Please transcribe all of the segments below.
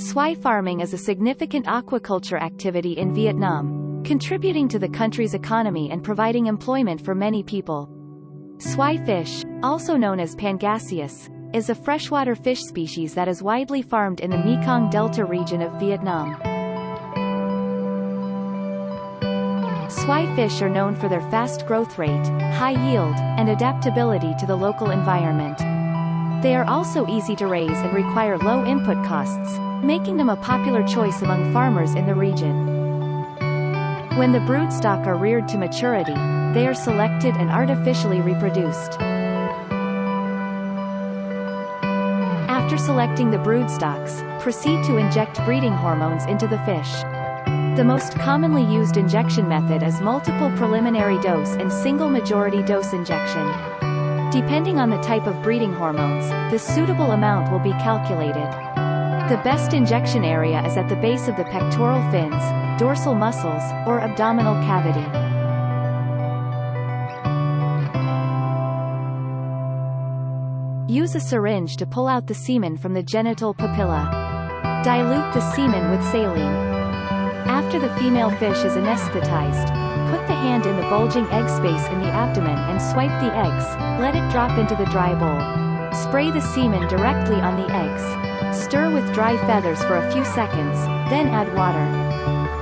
Swai farming is a significant aquaculture activity in Vietnam, contributing to the country's economy and providing employment for many people. Swai fish, also known as pangasius, is a freshwater fish species that is widely farmed in the Mekong Delta region of Vietnam. Swai fish are known for their fast growth rate, high yield, and adaptability to the local environment. They are also easy to raise and require low input costs, making them a popular choice among farmers in the region. When the broodstock are reared to maturity, they are selected and artificially reproduced. After selecting the broodstocks, proceed to inject breeding hormones into the fish. The most commonly used injection method is multiple preliminary dose and single majority dose injection. Depending on the type of breeding hormones, the suitable amount will be calculated. The best injection area is at the base of the pectoral fins, dorsal muscles, or abdominal cavity. Use a syringe to pull out the semen from the genital papilla. Dilute the semen with saline. After the female fish is anesthetized, put the hand in the bulging egg space in the abdomen and swipe the eggs, let it drop into the dry bowl. Spray the semen directly on the eggs. Stir with dry feathers for a few seconds, then add water.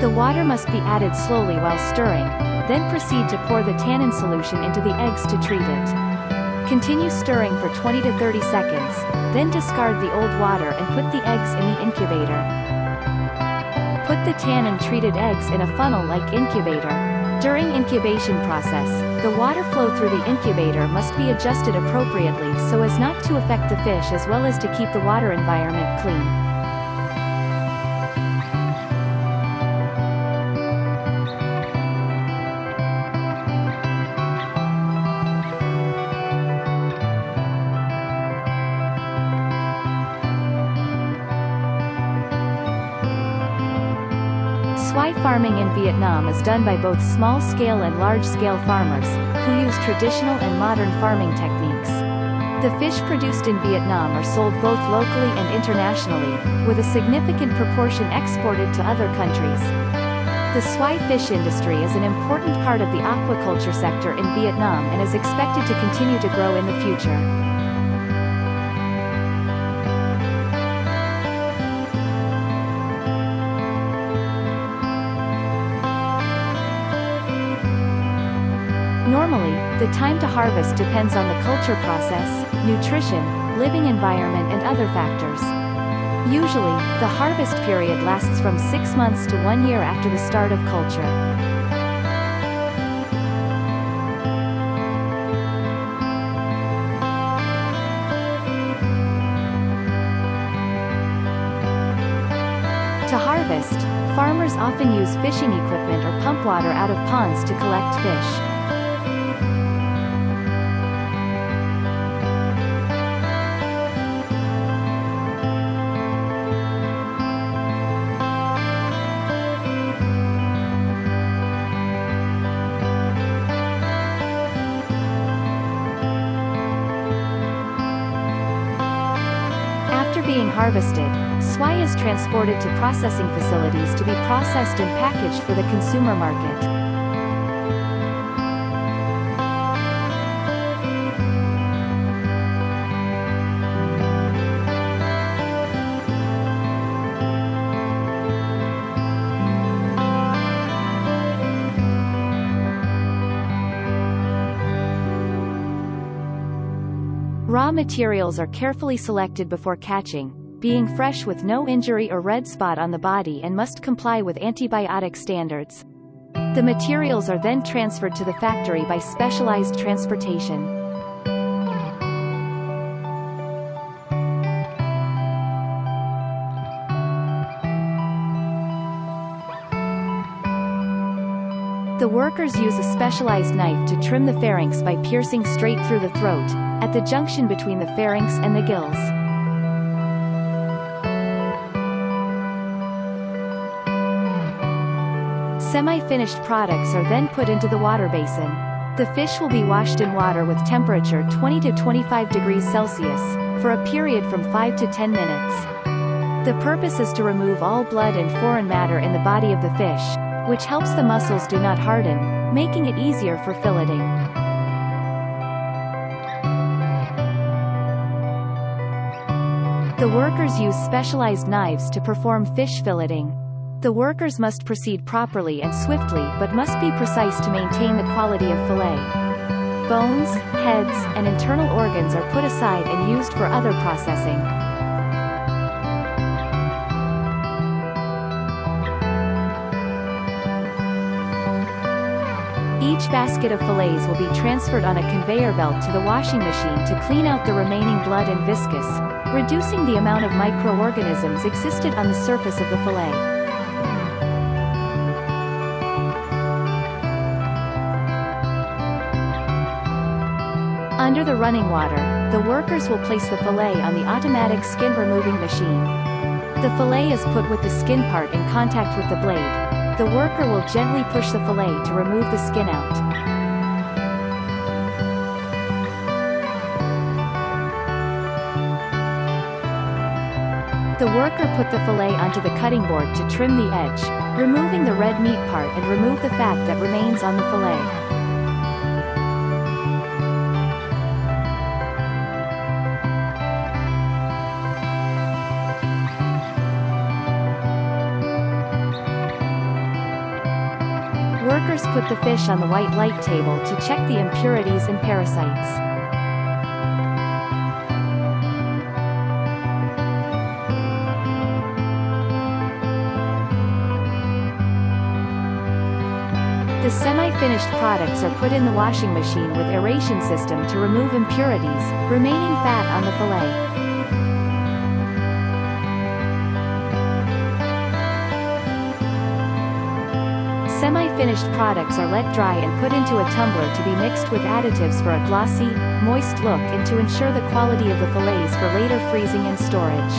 The water must be added slowly while stirring, then proceed to pour the tannin solution into the eggs to treat it. Continue stirring for 20 to 30 seconds, then discard the old water and put the eggs in the incubator. Put the tannin-treated eggs in a funnel-like incubator. During incubation process, the water flow through the incubator must be adjusted appropriately so as not to affect the fish as well as to keep the water environment clean. Swai farming in Vietnam is done by both small-scale and large-scale farmers, who use traditional and modern farming techniques. The fish produced in Vietnam are sold both locally and internationally, with a significant proportion exported to other countries. The swai fish industry is an important part of the aquaculture sector in Vietnam and is expected to continue to grow in the future. Normally, the time to harvest depends on the culture process, nutrition, living environment and other factors. Usually, the harvest period lasts from 6 months to 1 year after the start of culture. To harvest, farmers often use fishing equipment or pump water out of ponds to collect fish. After being harvested, swai is transported to processing facilities to be processed and packaged for the consumer market. Raw materials are carefully selected before catching, being fresh with no injury or red spot on the body and must comply with antibiotic standards. The materials are then transferred to the factory by specialized transportation. The workers use a specialized knife to trim the pharynx by piercing straight through the throat, at the junction between the pharynx and the gills. Semi-finished products are then put into the water basin. The fish will be washed in water with temperature 20 to 25 degrees Celsius, for a period from 5 to 10 minutes. The purpose is to remove all blood and foreign matter in the body of the fish, which helps the muscles do not harden, making it easier for filleting. The workers use specialized knives to perform fish filleting. The workers must proceed properly and swiftly but must be precise to maintain the quality of fillet. Bones, heads, and internal organs are put aside and used for other processing. Each basket of fillets will be transferred on a conveyor belt to the washing machine to clean out the remaining blood and viscous, reducing the amount of microorganisms existed on the surface of the fillet. Under the running water, the workers will place the fillet on the automatic skin-removing machine. The fillet is put with the skin part in contact with the blade. The worker will gently push the fillet to remove the skin out. The worker put the fillet onto the cutting board to trim the edge, removing the red meat part and remove the fat that remains on the fillet. Workers put the fish on the white light table to check the impurities and parasites. The semi-finished products are put in the washing machine with aeration system to remove impurities, remaining fat on the fillet. Semi-finished products are let dry and put into a tumbler to be mixed with additives for a glossy, moist look and to ensure the quality of the fillets for later freezing and storage.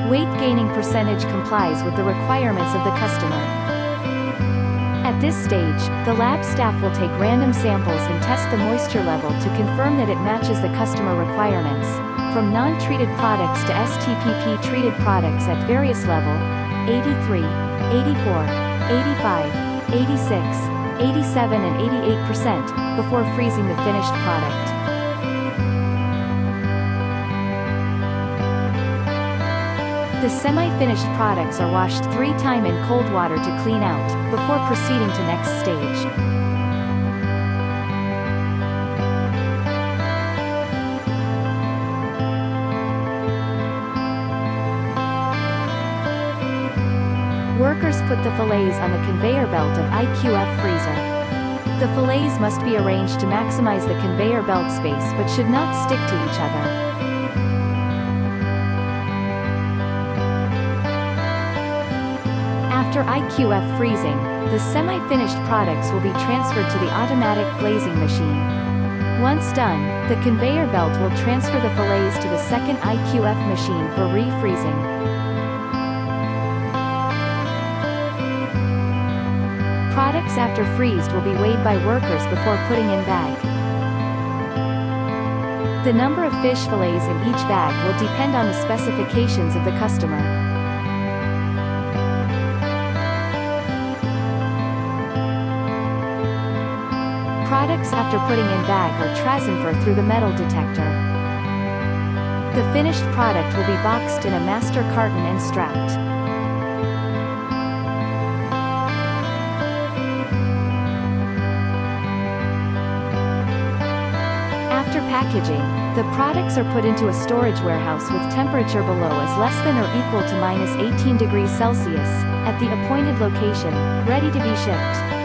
Weight gaining percentage complies with the requirements of the customer. At this stage, the lab staff will take random samples and test the moisture level to confirm that it matches the customer requirements, from non-treated products to STPP treated products at various level, 83, 84, 85, 86, 87 and 88%, before freezing the finished product. The semi-finished products are washed 3 times in cold water to clean out, before proceeding to next stage. Workers put the fillets on the conveyor belt of IQF freezer. The fillets must be arranged to maximize the conveyor belt space but should not stick to each other. After IQF freezing, the semi-finished products will be transferred to the automatic glazing machine. Once done, the conveyor belt will transfer the fillets to the second IQF machine for refreezing. Products after freezed will be weighed by workers before putting in bag. The number of fish fillets in each bag will depend on the specifications of the customer. Products after putting in bag are transferred through the metal detector. The finished product will be boxed in a master carton and strapped. After packaging, the products are put into a storage warehouse with temperature below as less than or equal to -18 degrees Celsius, at the appointed location, ready to be shipped.